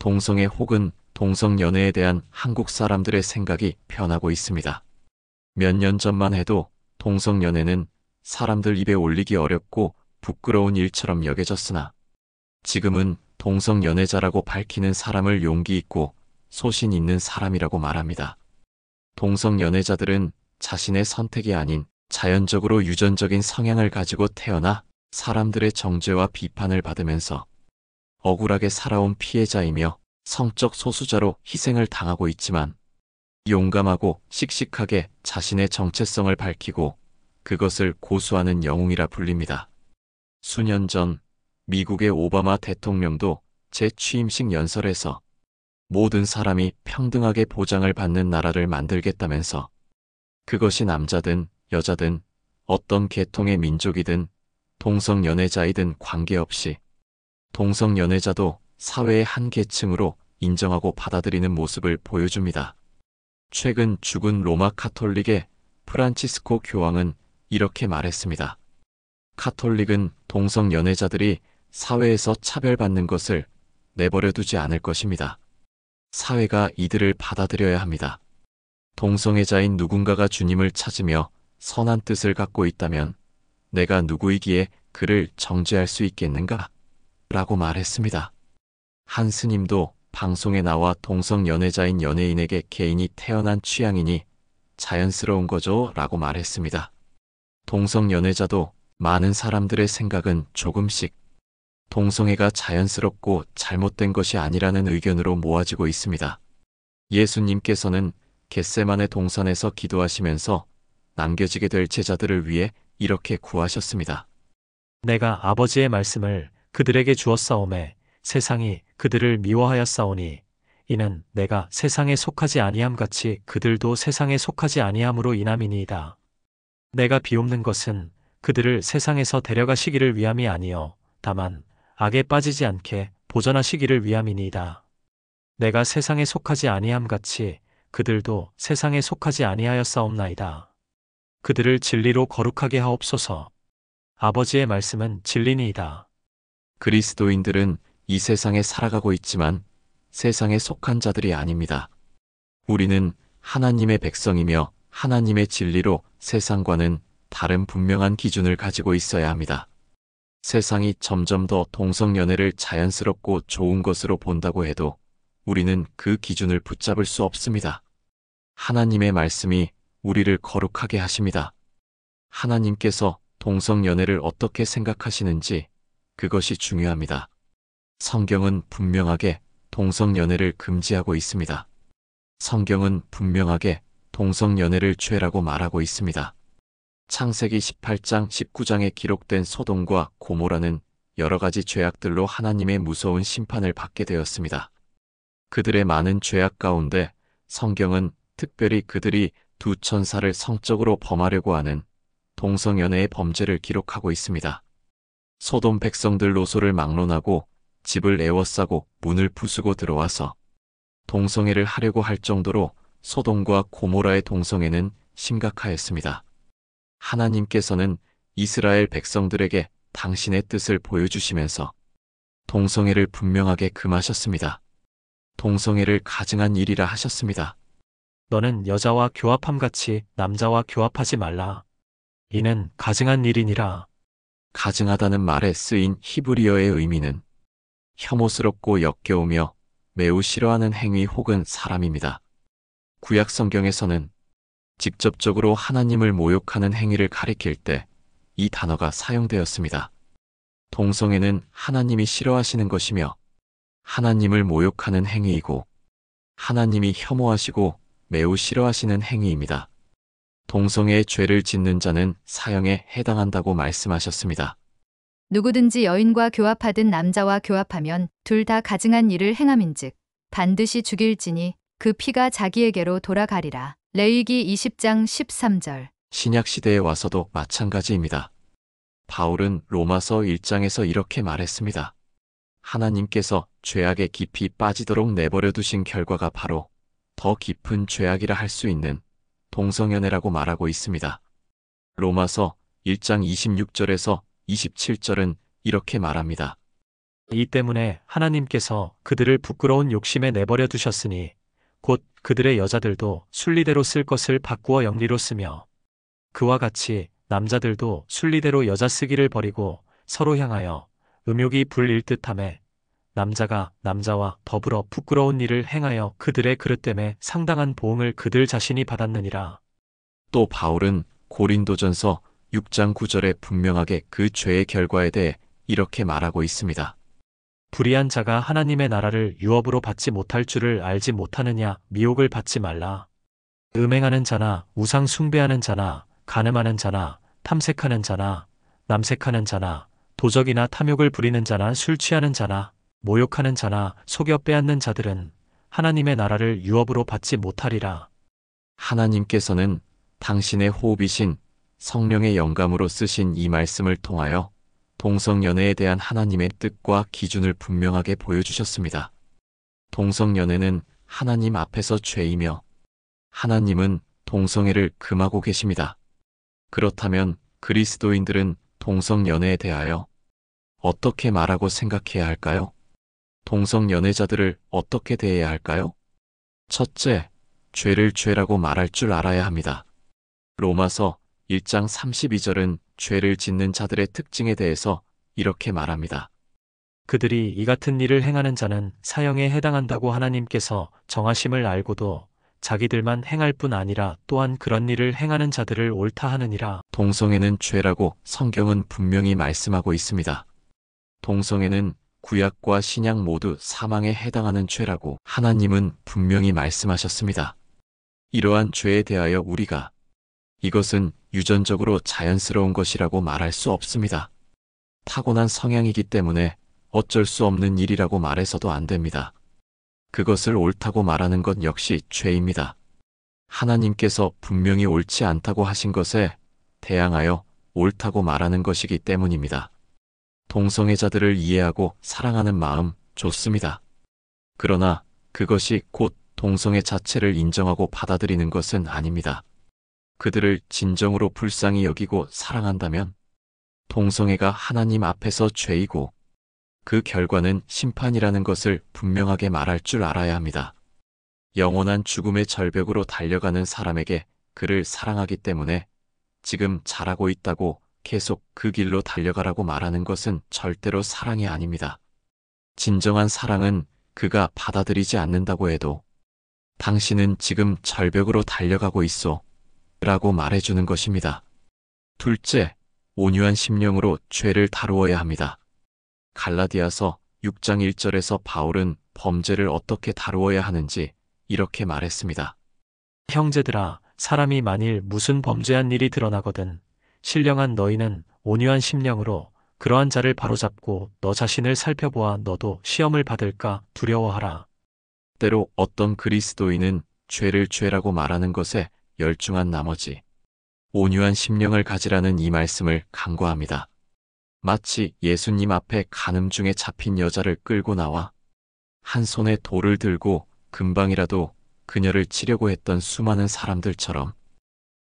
동성애 혹은 동성연애에 대한 한국 사람들의 생각이 변하고 있습니다. 몇 년 전만 해도 동성연애는 사람들 입에 올리기 어렵고 부끄러운 일처럼 여겨졌으나 지금은 동성연애자라고 밝히는 사람을 용기 있고 소신 있는 사람이라고 말합니다. 동성연애자들은 자신의 선택이 아닌 자연적으로 유전적인 성향을 가지고 태어나 사람들의 정죄와 비판을 받으면서 억울하게 살아온 피해자이며 성적 소수자로 희생을 당하고 있지만 용감하고 씩씩하게 자신의 정체성을 밝히고 그것을 고수하는 영웅이라 불립니다. 수년 전 미국의 오바마 대통령도 제 취임식 연설에서 모든 사람이 평등하게 보장을 받는 나라를 만들겠다면서 그것이 남자든 여자든 어떤 계통의 민족이든 동성연애자이든 관계없이 동성연애자도 사회의 한 계층으로 인정하고 받아들이는 모습을 보여줍니다. 최근 죽은 로마 카톨릭의 프란치스코 교황은 이렇게 말했습니다. 카톨릭은 동성연애자들이 사회에서 차별받는 것을 내버려 두지 않을 것입니다. 사회가 이들을 받아들여야 합니다. 동성애자인 누군가가 주님을 찾으며 선한 뜻을 갖고 있다면 내가 누구이기에 그를 정죄할 수 있겠는가? 라고 말했습니다. 한 스님도 방송에 나와 동성연애자인 연예인에게 개인이 태어난 취향이니 자연스러운 거죠 라고 말했습니다. 동성연애자도 많은 사람들의 생각은 조금씩 동성애가 자연스럽고 잘못된 것이 아니라는 의견으로 모아지고 있습니다. 예수님께서는 겟세마네 동산에서 기도하시면서 남겨지게 될 제자들을 위해 이렇게 구하셨습니다. 내가 아버지의 말씀을 그들에게 주었사오매 세상이 그들을 미워하였사오니 이는 내가 세상에 속하지 아니함 같이 그들도 세상에 속하지 아니함으로 인함이니이다. 내가 비옵는 것은 그들을 세상에서 데려가시기를 위함이 아니요 다만 악에 빠지지 않게 보전하시기를 위함이니이다. 내가 세상에 속하지 아니함 같이 그들도 세상에 속하지 아니하였사옵나이다. 그들을 진리로 거룩하게 하옵소서. 아버지의 말씀은 진리니이다. 그리스도인들은 이 세상에 살아가고 있지만 세상에 속한 자들이 아닙니다. 우리는 하나님의 백성이며 하나님의 진리로 세상과는 다른 분명한 기준을 가지고 있어야 합니다. 세상이 점점 더 동성연애를 자연스럽고 좋은 것으로 본다고 해도 우리는 그 기준을 붙잡을 수 없습니다. 하나님의 말씀이 우리를 거룩하게 하십니다. 하나님께서 동성연애를 어떻게 생각하시는지 그것이 중요합니다. 성경은 분명하게 동성연애를 금지하고 있습니다. 성경은 분명하게 동성연애를 죄라고 말하고 있습니다. 창세기 18장 19장에 기록된 소돔과 고모라는 여러 가지 죄악들로 하나님의 무서운 심판을 받게 되었습니다. 그들의 많은 죄악 가운데 성경은 특별히 그들이 두 천사를 성적으로 범하려고 하는 동성연애의 범죄를 기록하고 있습니다. 소돔 백성들 노소를 막론하고 집을 에워싸고 문을 부수고 들어와서 동성애를 하려고 할 정도로 소돔과 고모라의 동성애는 심각하였습니다. 하나님께서는 이스라엘 백성들에게 당신의 뜻을 보여주시면서 동성애를 분명하게 금하셨습니다. 동성애를 가증한 일이라 하셨습니다. 너는 여자와 교합함같이 남자와 교합하지 말라. 이는 가증한 일이니라. 가증하다는 말에 쓰인 히브리어의 의미는 혐오스럽고 역겨우며 매우 싫어하는 행위 혹은 사람입니다. 구약 성경에서는 직접적으로 하나님을 모욕하는 행위를 가리킬 때 이 단어가 사용되었습니다. 동성애는 하나님이 싫어하시는 것이며 하나님을 모욕하는 행위이고 하나님이 혐오하시고 매우 싫어하시는 행위입니다. 동성애의 죄를 짓는 자는 사형에 해당한다고 말씀하셨습니다. 누구든지 여인과 교합하든 남자와 교합하면 둘 다 가증한 일을 행함인즉 반드시 죽일지니 그 피가 자기에게로 돌아가리라. 레위기 20장 13절. 신약 시대에 와서도 마찬가지입니다. 바울은 로마서 1장에서 이렇게 말했습니다. 하나님께서 죄악에 깊이 빠지도록 내버려 두신 결과가 바로 더 깊은 죄악이라 할 수 있는 동성연애라고 말하고 있습니다. 로마서 1장 26절에서 27절은 이렇게 말합니다. 이 때문에 하나님께서 그들을 부끄러운 욕심에 내버려 두셨으니 곧 그들의 여자들도 순리대로 쓸 것을 바꾸어 영리로 쓰며 그와 같이 남자들도 순리대로 여자 쓰기를 버리고 서로 향하여 음욕이 불일 듯하매 남자가 남자와 더불어 부끄러운 일을 행하여 그들의 그릇됨에 상당한 보응을 그들 자신이 받았느니라. 또 바울은 고린도전서 6장 9절에 분명하게 그 죄의 결과에 대해 이렇게 말하고 있습니다. 불의한 자가 하나님의 나라를 유업으로 받지 못할 줄을 알지 못하느냐. 미혹을 받지 말라. 음행하는 자나 우상 숭배하는 자나 간음하는 자나 탐색하는 자나 남색하는 자나 도적이나 탐욕을 부리는 자나 술 취하는 자나 모욕하는 자나 속여 빼앗는 자들은 하나님의 나라를 유업으로 받지 못하리라. 하나님께서는 당신의 호흡이신 성령의 영감으로 쓰신 이 말씀을 통하여 동성연애에 대한 하나님의 뜻과 기준을 분명하게 보여주셨습니다. 동성연애는 하나님 앞에서 죄이며 하나님은 동성애를 금하고 계십니다. 그렇다면 그리스도인들은 동성연애에 대하여 어떻게 말하고 생각해야 할까요? 동성연애자들을 어떻게 대해야 할까요? 첫째, 죄를 죄라고 말할 줄 알아야 합니다. 로마서 1장 32절은 죄를 짓는 자들의 특징에 대해서 이렇게 말합니다. 그들이 이 같은 일을 행하는 자는 사형에 해당한다고 하나님께서 정하심을 알고도 자기들만 행할 뿐 아니라 또한 그런 일을 행하는 자들을 옳다 하느니라. 동성애는 죄라고 성경은 분명히 말씀하고 있습니다. 동성애는 구약과 신약 모두 사망에 해당하는 죄라고 하나님은 분명히 말씀하셨습니다. 이러한 죄에 대하여 우리가 이것은 유전적으로 자연스러운 것이라고 말할 수 없습니다. 타고난 성향이기 때문에 어쩔 수 없는 일이라고 말해서도 안 됩니다. 그것을 옳다고 말하는 것 역시 죄입니다. 하나님께서 분명히 옳지 않다고 하신 것에 대항하여 옳다고 말하는 것이기 때문입니다. 동성애자들을 이해하고 사랑하는 마음 좋습니다. 그러나 그것이 곧 동성애 자체를 인정하고 받아들이는 것은 아닙니다. 그들을 진정으로 불쌍히 여기고 사랑한다면 동성애가 하나님 앞에서 죄이고 그 결과는 심판이라는 것을 분명하게 말할 줄 알아야 합니다. 영원한 죽음의 절벽으로 달려가는 사람에게 그를 사랑하기 때문에 지금 잘하고 있다고 계속 그 길로 달려가라고 말하는 것은 절대로 사랑이 아닙니다. 진정한 사랑은 그가 받아들이지 않는다고 해도 당신은 지금 절벽으로 달려가고 있어 라고 말해주는 것입니다. 둘째, 온유한 심령으로 죄를 다루어야 합니다. 갈라디아서 6장 1절에서 바울은 범죄를 어떻게 다루어야 하는지 이렇게 말했습니다. 형제들아, 사람이 만일 무슨 범죄한 일이 드러나거든 신령한 너희는 온유한 심령으로 그러한 자를 바로잡고 너 자신을 살펴보아 너도 시험을 받을까 두려워하라. 때로 어떤 그리스도인은 죄를 죄라고 말하는 것에 열중한 나머지 온유한 심령을 가지라는 이 말씀을 간과합니다. 마치 예수님 앞에 간음 중에 잡힌 여자를 끌고 나와 한 손에 돌을 들고 금방이라도 그녀를 치려고 했던 수많은 사람들처럼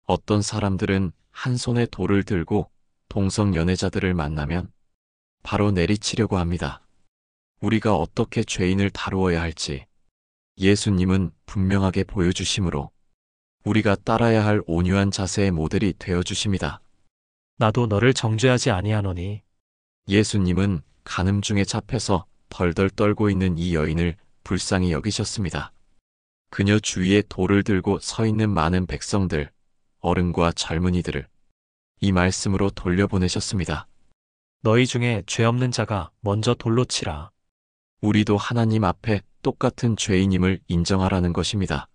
어떤 사람들은 한 손에 돌을 들고 동성연애자들을 만나면 바로 내리치려고 합니다. 우리가 어떻게 죄인을 다루어야 할지 예수님은 분명하게 보여주시므로 우리가 따라야 할 온유한 자세의 모델이 되어주십니다. 나도 너를 정죄하지 아니하노니. 예수님은 간음 중에 잡혀서 덜덜 떨고 있는 이 여인을 불쌍히 여기셨습니다. 그녀 주위에 돌을 들고 서 있는 많은 백성들, 어른과 젊은이들을 이 말씀으로 돌려보내셨습니다. 너희 중에 죄 없는 자가 먼저 돌로 치라. 우리도 하나님 앞에 똑같은 죄인임을 인정하라는 것입니다.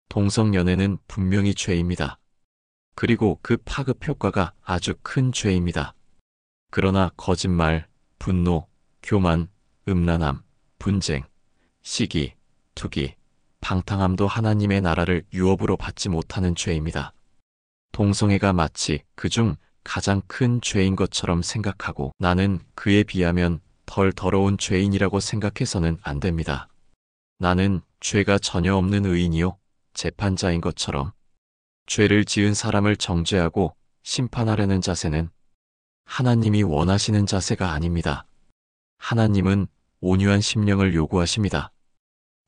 동성연애는 분명히 죄입니다. 그리고 그 파급 효과가 아주 큰 죄입니다. 그러나 거짓말, 분노, 교만, 음란함, 분쟁, 시기, 투기, 방탕함도 하나님의 나라를 유업으로 받지 못하는 죄입니다. 동성애가 마치 그중 가장 큰 죄인 것처럼 생각하고 나는 그에 비하면 덜 더러운 죄인이라고 생각해서는 안 됩니다. 나는 죄가 전혀 없는 의인이요 재판자인 것처럼 죄를 지은 사람을 정죄하고 심판하려는 자세는 하나님이 원하시는 자세가 아닙니다. 하나님은 온유한 심령을 요구하십니다.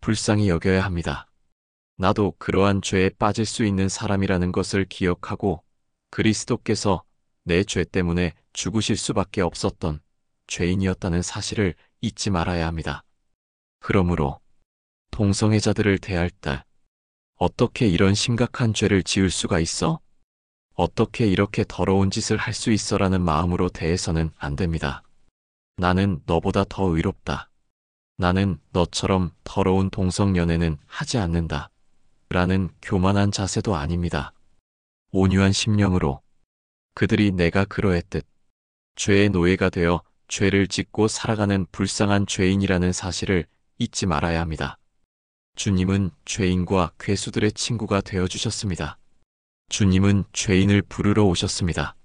불쌍히 여겨야 합니다. 나도 그러한 죄에 빠질 수 있는 사람이라는 것을 기억하고 그리스도께서 내 죄 때문에 죽으실 수밖에 없었던 죄인이었다는 사실을 잊지 말아야 합니다. 그러므로 동성애자들을 대할 때 어떻게 이런 심각한 죄를 지을 수가 있어? 어떻게 이렇게 더러운 짓을 할 수 있어라는 마음으로 대해서는 안 됩니다. 나는 너보다 더 의롭다. 나는 너처럼 더러운 동성연애는 하지 않는다. 라는 교만한 자세도 아닙니다. 온유한 심령으로 그들이 내가 그러했듯 죄의 노예가 되어 죄를 짓고 살아가는 불쌍한 죄인이라는 사실을 잊지 말아야 합니다. 주님은 죄인과 괴수들의 친구가 되어주셨습니다. 주님은 죄인을 부르러 오셨습니다.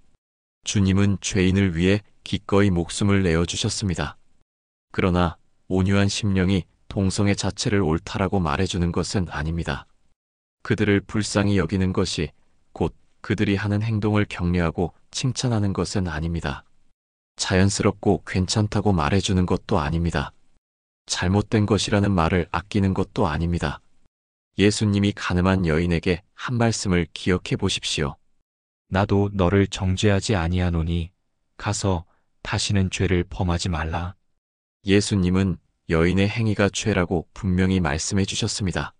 주님은 죄인을 위해 기꺼이 목숨을 내어주셨습니다. 그러나 온유한 심령이 동성애 자체를 옳다라고 말해주는 것은 아닙니다. 그들을 불쌍히 여기는 것이 곧 그들이 하는 행동을 격려하고 칭찬하는 것은 아닙니다. 자연스럽고 괜찮다고 말해주는 것도 아닙니다. 잘못된 것이라는 말을 아끼는 것도 아닙니다. 예수님이 가늠한 여인에게 한 말씀을 기억해 보십시오. 나도 너를 정죄하지 아니하노니 가서 다시는 죄를 범하지 말라. 예수님은 여인의 행위가 죄라고 분명히 말씀해 주셨습니다.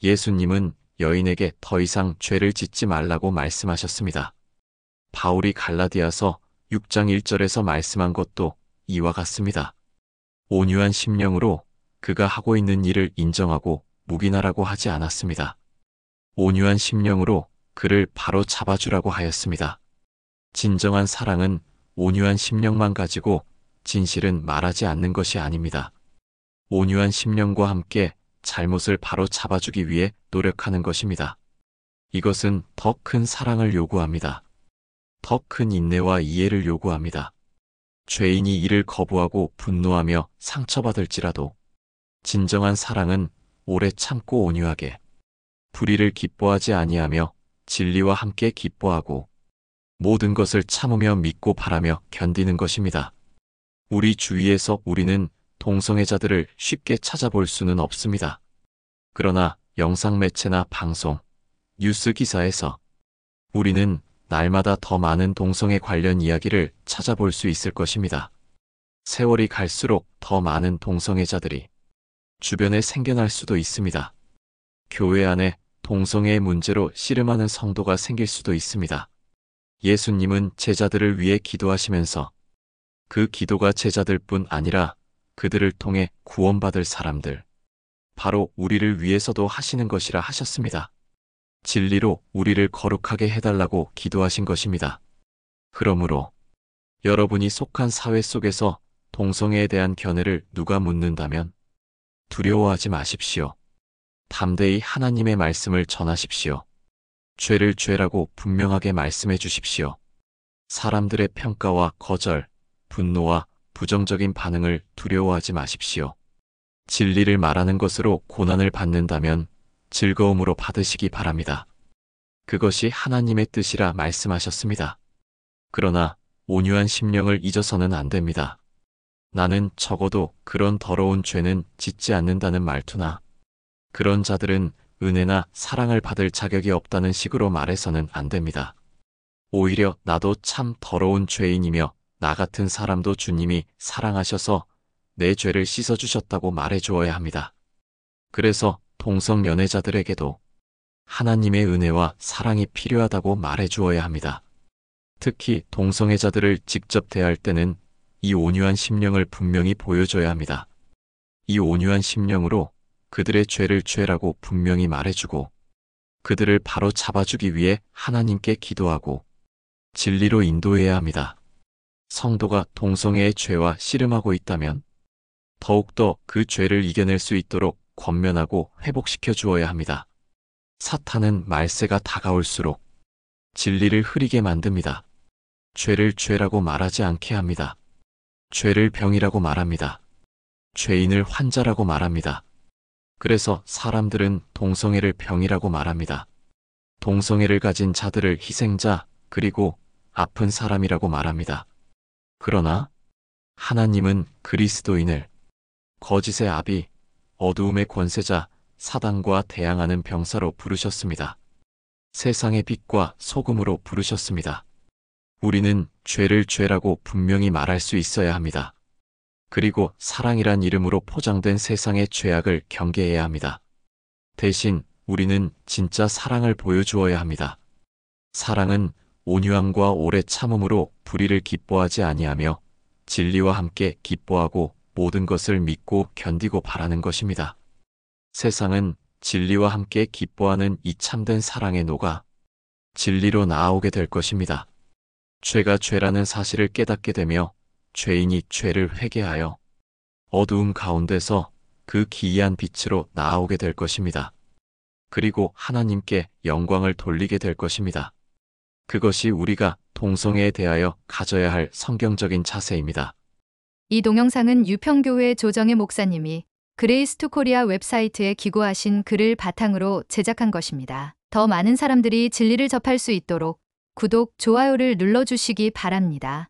예수님은 여인에게 더 이상 죄를 짓지 말라고 말씀하셨습니다. 바울이 갈라디아서 6장 1절에서 말씀한 것도 이와 같습니다. 온유한 심령으로 그가 하고 있는 일을 인정하고 묵인하라고 하지 않았습니다. 온유한 심령으로 그를 바로 잡아주라고 하였습니다. 진정한 사랑은 온유한 심령만 가지고 진실은 말하지 않는 것이 아닙니다. 온유한 심령과 함께 잘못을 바로 잡아주기 위해 노력하는 것입니다. 이것은 더 큰 사랑을 요구합니다. 더 큰 인내와 이해를 요구합니다. 죄인이 이를 거부하고 분노하며 상처받을지라도 진정한 사랑은 오래 참고 온유하게 불의를 기뻐하지 아니하며 진리와 함께 기뻐하고 모든 것을 참으며 믿고 바라며 견디는 것입니다. 우리 주위에서 우리는 동성애자들을 쉽게 찾아볼 수는 없습니다. 그러나 영상 매체나 방송, 뉴스 기사에서 우리는 날마다 더 많은 동성애 관련 이야기를 찾아볼 수 있을 것입니다. 세월이 갈수록 더 많은 동성애자들이 주변에 생겨날 수도 있습니다. 교회 안에 동성애의 문제로 씨름하는 성도가 생길 수도 있습니다. 예수님은 제자들을 위해 기도하시면서 그 기도가 제자들 뿐 아니라 그들을 통해 구원받을 사람들, 바로 우리를 위해서도 하시는 것이라 하셨습니다. 진리로 우리를 거룩하게 해달라고 기도하신 것입니다. 그러므로 여러분이 속한 사회 속에서 동성애에 대한 견해를 누가 묻는다면 두려워하지 마십시오. 담대히 하나님의 말씀을 전하십시오. 죄를 죄라고 분명하게 말씀해 주십시오. 사람들의 평가와 거절, 분노와 부정적인 반응을 두려워하지 마십시오. 진리를 말하는 것으로 고난을 받는다면 즐거움으로 받으시기 바랍니다. 그것이 하나님의 뜻이라 말씀하셨습니다. 그러나 온유한 심령을 잊어서는 안 됩니다. 나는 적어도 그런 더러운 죄는 짓지 않는다는 말투나 그런 자들은 은혜나 사랑을 받을 자격이 없다는 식으로 말해서는 안 됩니다. 오히려 나도 참 더러운 죄인이며 나 같은 사람도 주님이 사랑하셔서 내 죄를 씻어주셨다고 말해주어야 합니다. 그래서 동성연애자들에게도 하나님의 은혜와 사랑이 필요하다고 말해주어야 합니다. 특히 동성애자들을 직접 대할 때는 이 온유한 심령을 분명히 보여줘야 합니다. 이 온유한 심령으로 그들의 죄를 죄라고 분명히 말해주고 그들을 바로 잡아주기 위해 하나님께 기도하고 진리로 인도해야 합니다. 성도가 동성애의 죄와 씨름하고 있다면 더욱더 그 죄를 이겨낼 수 있도록 권면하고 회복시켜 주어야 합니다. 사탄은 말세가 다가올수록 진리를 흐리게 만듭니다. 죄를 죄라고 말하지 않게 합니다. 죄를 병이라고 말합니다. 죄인을 환자라고 말합니다. 그래서 사람들은 동성애를 병이라고 말합니다. 동성애를 가진 자들을 희생자 그리고 아픈 사람이라고 말합니다. 그러나 하나님은 그리스도인을 거짓의 아비, 어두움의 권세자, 사단과 대항하는 병사로 부르셨습니다. 세상의 빛과 소금으로 부르셨습니다. 우리는 죄를 죄라고 분명히 말할 수 있어야 합니다. 그리고 사랑이란 이름으로 포장된 세상의 죄악을 경계해야 합니다. 대신 우리는 진짜 사랑을 보여주어야 합니다. 사랑은 온유함과 오래 참음으로 불의를 기뻐하지 아니하며 진리와 함께 기뻐하고 모든 것을 믿고 견디고 바라는 것입니다. 세상은 진리와 함께 기뻐하는 이 참된 사랑에 녹아 진리로 나아오게 될 것입니다. 죄가 죄라는 사실을 깨닫게 되며 죄인이 죄를 회개하여 어두움 가운데서 그 기이한 빛으로 나아오게 될 것입니다. 그리고 하나님께 영광을 돌리게 될 것입니다. 그것이 우리가 동성애에 대하여 가져야 할 성경적인 자세입니다. 이 동영상은 유평교회 조정의 목사님이 그레이스 투 코리아 웹사이트에 기고하신 글을 바탕으로 제작한 것입니다. 더 많은 사람들이 진리를 접할 수 있도록 구독, 좋아요를 눌러주시기 바랍니다.